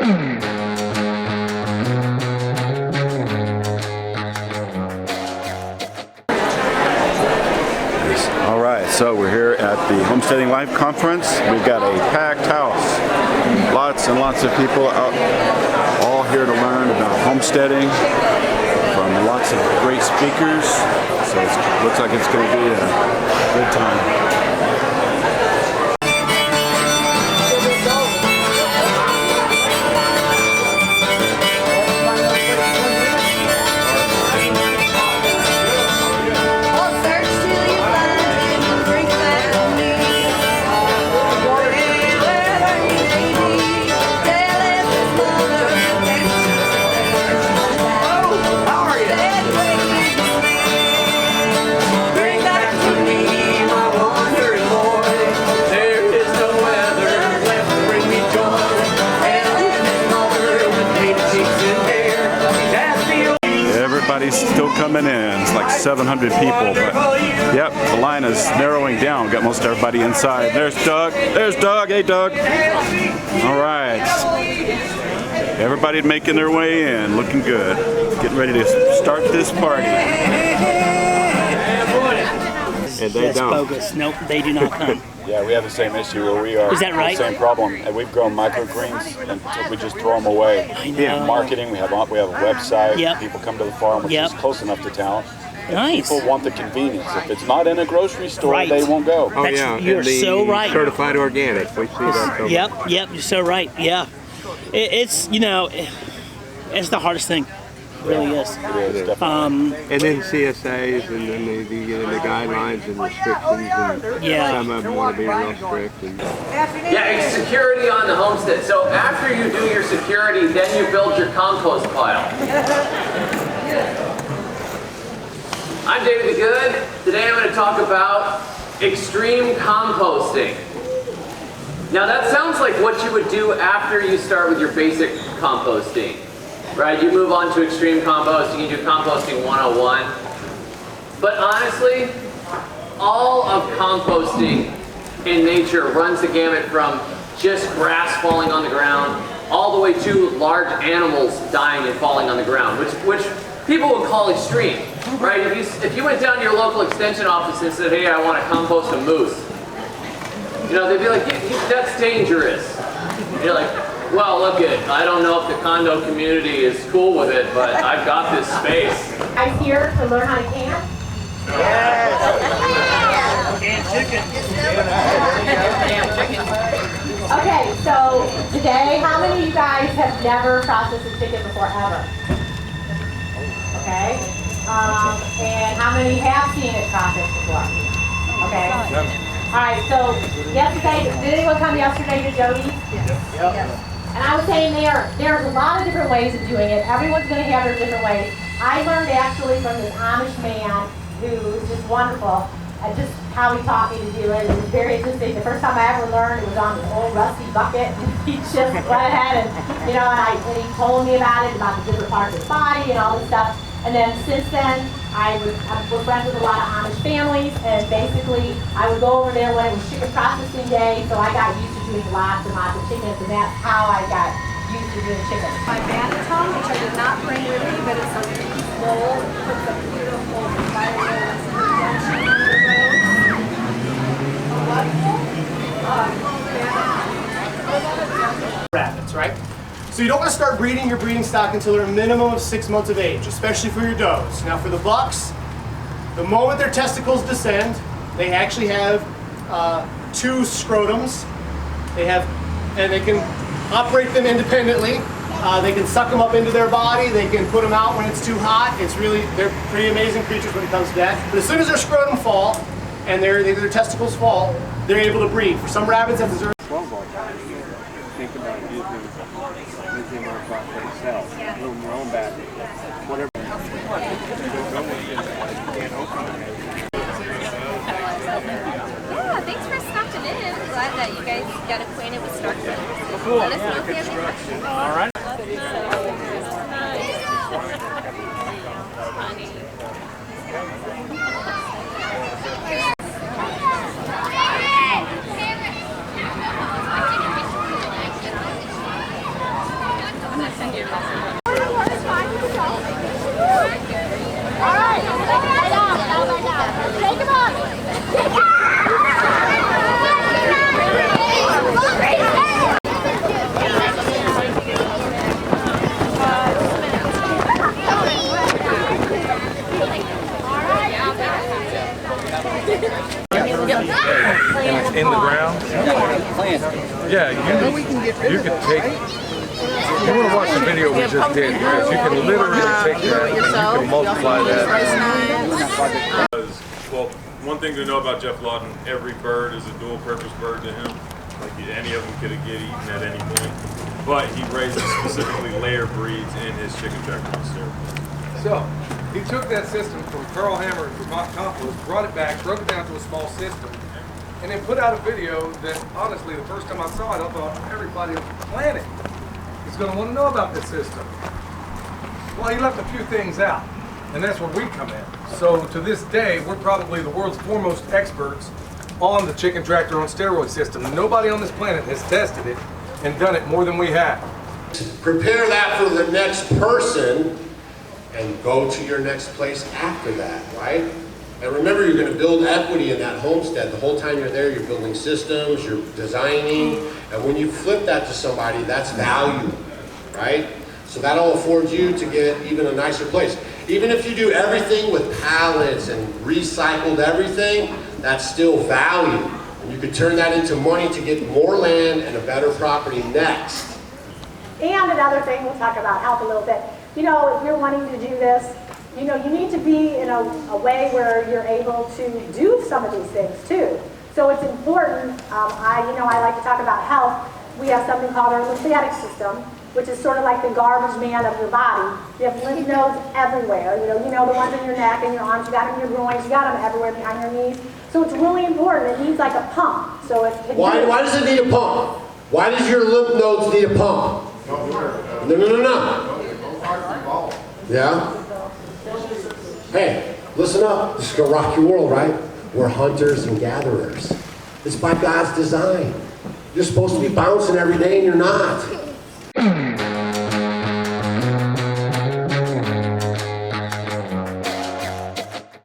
All right, so we're here at the Homesteading Life Conference. We've got a packed house. Lots and lots of people out, all here to learn about homesteading from lots of great speakers. So it looks like it's going to be a good time. Everybody's still coming in. It's like 700 people, but yep, the line is narrowing down. Got most everybody inside. There's Doug. There's Doug. Hey, Doug. All right. Everybody making their way in. Looking good. Getting ready to start this party. And they don't. Bogus. Nope, they do not come. Yeah, we have the same issue where we are. Is that right? The same problem, and we've grown microgreens, and we just throw them away. I know. Yeah, marketing. We have a website. Yep. People come to the farm, which is close enough to town. Nice. People want the convenience. If it's not in a grocery store, Right. they won't go. Oh yeah, You're so right. Certified organic. We see that. Yep, you're so right. Yeah, it's it's the hardest thing. It really is. It is, definitely. And then CSAs, and then they get into guidelines and restrictions, and some of them want to be real strict. And yeah, it's security on the homestead. So after you do your security, then you build your compost pile. I'm David the Good. Today I'm going to talk about extreme composting. Now that sounds like what you would do after you start with your basic composting. Right, you move on to extreme composting, you do composting 101. But honestly, all of composting in nature runs the gamut from just grass falling on the ground, all the way to large animals dying and falling on the ground, which people would call extreme, right? If you went down to your local extension office and said, hey, I want to compost a moose, they'd be like, that's dangerous. And you're like, well, look I don't know if the condo community is cool with it, but I've got this space. I'm here to learn how to camp. Canned chicken. Okay, so today, how many of you guys have never processed a chicken before, ever? Okay. And how many have seen it processed before? Okay. All right, so yesterday, did anyone come yesterday to Jody's? Yes. And I was saying there's a lot of different ways of doing it. Everyone's going to have their different ways. I learned actually from this Amish man who was just wonderful at just how he taught me to do it. It was very interesting. The first time I ever learned, it was on this old rusty bucket. He just went ahead and, and he told me about it, about the different parts of his body and all this stuff. And then since then, I was friends with a lot of Amish families, and basically I would go over there when it was chicken processing day, so I got used to doing lots and lots of chickens, and that's how I got used to doing chicken. My banneton, which I did not bring with me, but it's a bowl with some beautiful violets and rabbits, right? So you don't want to start breeding your breeding stock until they're a minimum of 6 months of age, especially for your does. Now for the bucks, the moment their testicles descend, they actually have 2 scrotums. And they can operate them independently. They can suck them up into their body. They can put them out when it's too hot. They're pretty amazing creatures when it comes to that. But as soon as their scrotum fall and their testicles fall, they're able to breed. For some rabbits, that's as early. think about using our process itself, room your own battery, whatever. Yeah, thanks for stopping in. I'm glad that you guys got acquainted with structure. Cool. Let us know if you have any questions. All right. I'm gonna send you a message. All right, lay down. Take him up. And it's in the ground. Yeah, you can take. You want to watch the video we just did, because you can literally take that and you can multiply that. Well, one thing to know about Jeff Lawton, every bird is a dual-purpose bird to him. Like any of them could get eaten at any point. But he raises specifically layer breeds in his chicken tractor monster. So, he took that system from Carl Hammer and Vermont Compost, brought it back, broke it down to a small system, and then put out a video that, honestly, the first time I saw it, I thought everybody on the planet is going to want to know about this system. Well, he left a few things out, and that's where we come in. So, to this day, we're probably the world's foremost experts on the chicken tractor on steroid system. Nobody on this planet has tested it and done it more than we have. Prepare that for the next person and go to your next place after that, right? And remember, you're going to build equity in that homestead. The whole time you're there, you're building systems, you're designing, and when you flip that to somebody, that's value, right? So that'll afford you to get even a nicer place. Even if you do everything with pallets and recycled everything, that's still value. And you could turn that into money to get more land and a better property next. And another thing, we'll talk about health a little bit. You know, if you're wanting to do this, you know, you need to be in a way where you're able to do some of these things too. So it's important, I like to talk about health. We have something called our lymphatic system, which is sort of like the garbage man of your body. You have lymph nodes everywhere. You know the ones in your neck and your arms, you got them in your groins, you got them everywhere behind your knees. So it's really important. It needs like a pump. So why does it need a pump? Why does your lymph nodes need a pump? No. Yeah? Hey, listen up. This is going to rock your world, right? We're hunters and gatherers. It's by God's design. You're supposed to be bouncing every day and you're not.